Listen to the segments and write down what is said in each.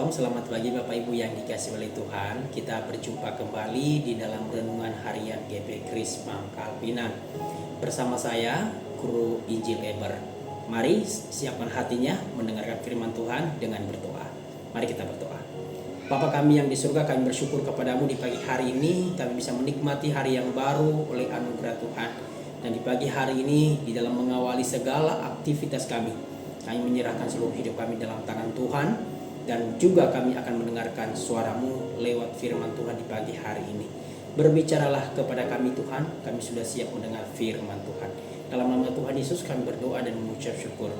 Shalom, selamat pagi Bapak Ibu yang dikasihi oleh Tuhan. Kita berjumpa kembali di dalam renungan harian GP Kris Pangkal Pinang. Bersama saya, Guru Injil Eber. Mari siapkan hatinya mendengarkan firman Tuhan dengan berdoa. Mari kita berdoa. Bapa kami yang di surga, kami bersyukur kepadamu di pagi hari ini. Kami bisa menikmati hari yang baru oleh anugerah Tuhan. Dan di pagi hari ini, di dalam mengawali segala aktivitas kami menyerahkan seluruh hidup kami dalam tangan Tuhan. Dan juga kami akan mendengarkan suaramu lewat firman Tuhan di pagi hari ini. Berbicaralah kepada kami Tuhan, kami sudah siap mendengar firman Tuhan. Dalam nama Tuhan Yesus kami berdoa dan mengucap syukur.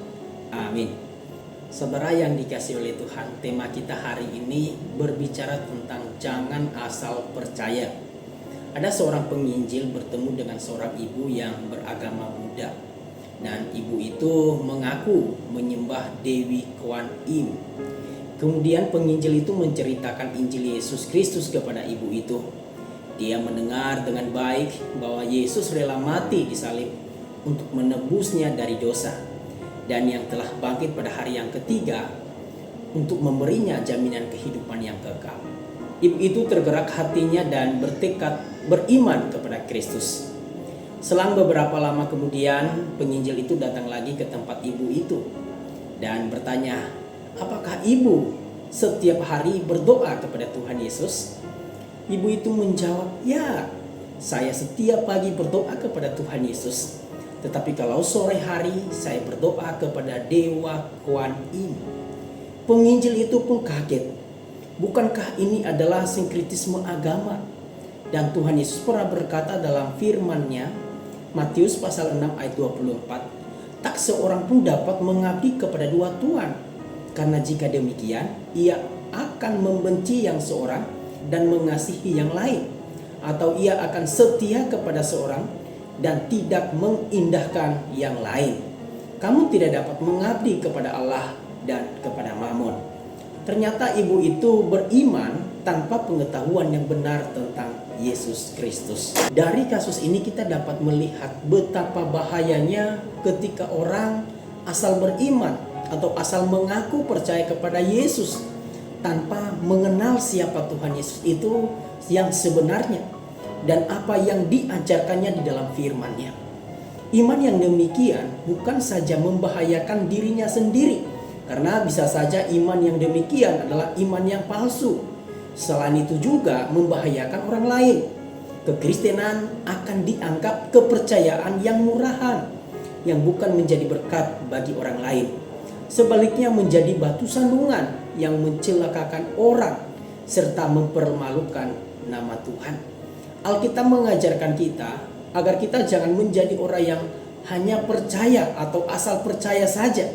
Amin. Saudara yang dikasihi oleh Tuhan, tema kita hari ini berbicara tentang jangan asal percaya. Ada seorang penginjil bertemu dengan seorang ibu yang beragama Buddha. Dan ibu itu mengaku menyembah Dewi Kuan Im. Kemudian penginjil itu menceritakan Injil Yesus Kristus kepada ibu itu. Dia mendengar dengan baik bahwa Yesus rela mati di salib untuk menebusnya dari dosa. Dan yang telah bangkit pada hari yang ketiga untuk memberinya jaminan kehidupan yang kekal. Ibu itu tergerak hatinya dan bertekad beriman kepada Kristus. Selang beberapa lama kemudian penginjil itu datang lagi ke tempat ibu itu dan bertanya, apakah ibu setiap hari berdoa kepada Tuhan Yesus? Ibu itu menjawab, ya, saya setiap pagi berdoa kepada Tuhan Yesus. Tetapi kalau sore hari saya berdoa kepada Dewa Kuan Im. Penginjil itu pun kaget. Bukankah ini adalah sinkretisme agama? Dan Tuhan Yesus pernah berkata dalam firman-Nya, Matius pasal 6 ayat 24, tak seorang pun dapat mengabdi kepada dua tuan. Karena jika demikian, ia akan membenci yang seorang dan mengasihi yang lain. Atau ia akan setia kepada seorang dan tidak mengindahkan yang lain. Kamu tidak dapat mengabdi kepada Allah dan kepada Mammon. Ternyata ibu itu beriman tanpa pengetahuan yang benar tentang Yesus Kristus. Dari kasus ini kita dapat melihat betapa bahayanya ketika orang asal beriman atau asal mengaku percaya kepada Yesus tanpa mengenal siapa Tuhan Yesus itu yang sebenarnya dan apa yang diajarkannya di dalam firman-Nya. Iman yang demikian bukan saja membahayakan dirinya sendiri, karena bisa saja iman yang demikian adalah iman yang palsu. Selain itu juga membahayakan orang lain. Kekristenan akan dianggap kepercayaan yang murahan, yang bukan menjadi berkat bagi orang lain. Sebaliknya menjadi batu sandungan yang mencelakakan orang serta mempermalukan nama Tuhan. Alkitab mengajarkan kita agar kita jangan menjadi orang yang hanya percaya atau asal percaya saja.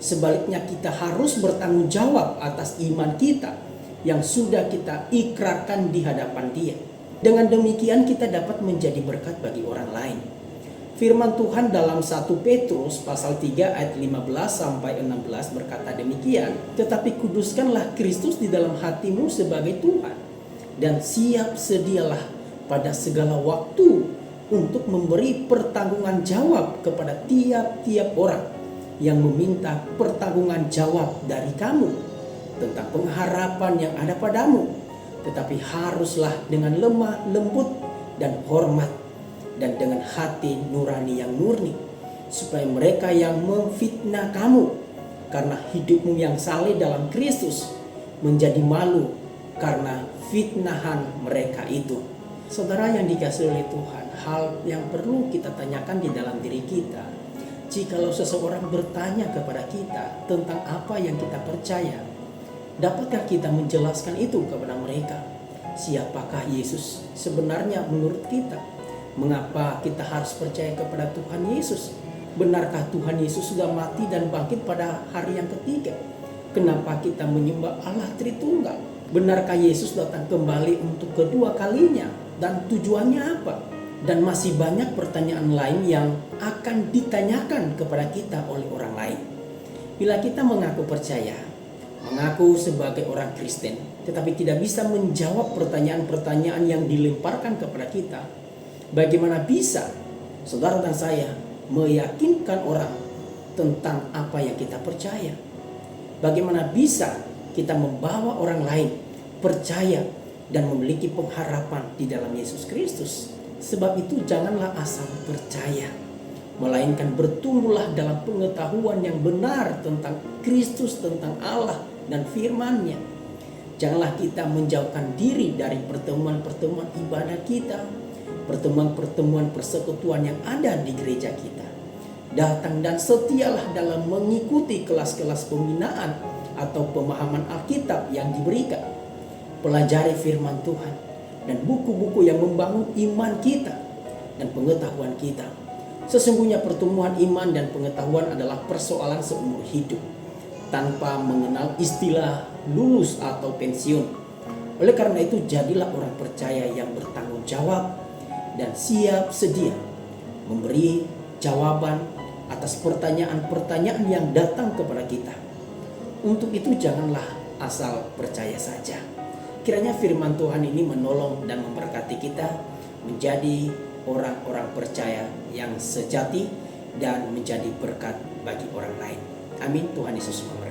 Sebaliknya kita harus bertanggung jawab atas iman kita yang sudah kita ikrarkan di hadapan Dia. Dengan demikian kita dapat menjadi berkat bagi orang lain. Firman Tuhan dalam 1 Petrus pasal 3 ayat 15 sampai 16 berkata demikian, tetapi kuduskanlah Kristus di dalam hatimu sebagai Tuhan, dan siap sedialah pada segala waktu untuk memberi pertanggungan jawab kepada tiap-tiap orang yang meminta pertanggungan jawab dari kamu tentang pengharapan yang ada padamu, tetapi haruslah dengan lemah lembut dan hormat dan dengan hati nurani yang murni, supaya mereka yang memfitnah kamu karena hidupmu yang saleh dalam Kristus menjadi malu karena fitnahan mereka itu. Saudara yang dikasihi oleh Tuhan, hal yang perlu kita tanyakan di dalam diri kita, jikalau seseorang bertanya kepada kita tentang apa yang kita percaya, dapatkah kita menjelaskan itu kepada mereka? Siapakah Yesus sebenarnya menurut kita? Mengapa kita harus percaya kepada Tuhan Yesus? Benarkah Tuhan Yesus sudah mati dan bangkit pada hari yang ketiga? Kenapa kita menyembah Allah Tritunggal? Benarkah Yesus datang kembali untuk kedua kalinya? Dan tujuannya apa? Dan masih banyak pertanyaan lain yang akan ditanyakan kepada kita oleh orang lain. Bila kita mengaku percaya, mengaku sebagai orang Kristen, tetapi tidak bisa menjawab pertanyaan-pertanyaan yang dilemparkan kepada kita, bagaimana bisa saudara dan saya meyakinkan orang tentang apa yang kita percaya? Bagaimana bisa kita membawa orang lain percaya dan memiliki pengharapan di dalam Yesus Kristus. Sebab itu janganlah asal percaya, melainkan bertumbuhlah dalam pengetahuan yang benar tentang Kristus, tentang Allah dan firman-Nya. Janganlah kita menjauhkan diri dari pertemuan-pertemuan ibadah kita, pertemuan-pertemuan persekutuan yang ada di gereja kita. Datang dan setialah dalam mengikuti kelas-kelas pembinaan atau pemahaman Alkitab yang diberikan. Pelajari firman Tuhan dan buku-buku yang membangun iman kita dan pengetahuan kita. Sesungguhnya pertumbuhan iman dan pengetahuan adalah persoalan seumur hidup, tanpa mengenal istilah lulus atau pensiun. Oleh karena itu, jadilah orang percaya yang bertanggung jawab dan siap sedia memberi jawaban atas pertanyaan-pertanyaan yang datang kepada kita. Untuk itu janganlah asal percaya saja. Kiranya firman Tuhan ini menolong dan memberkati kita menjadi orang-orang percaya yang sejati dan menjadi berkat bagi orang lain. Amin. Tuhan Yesus memberkati.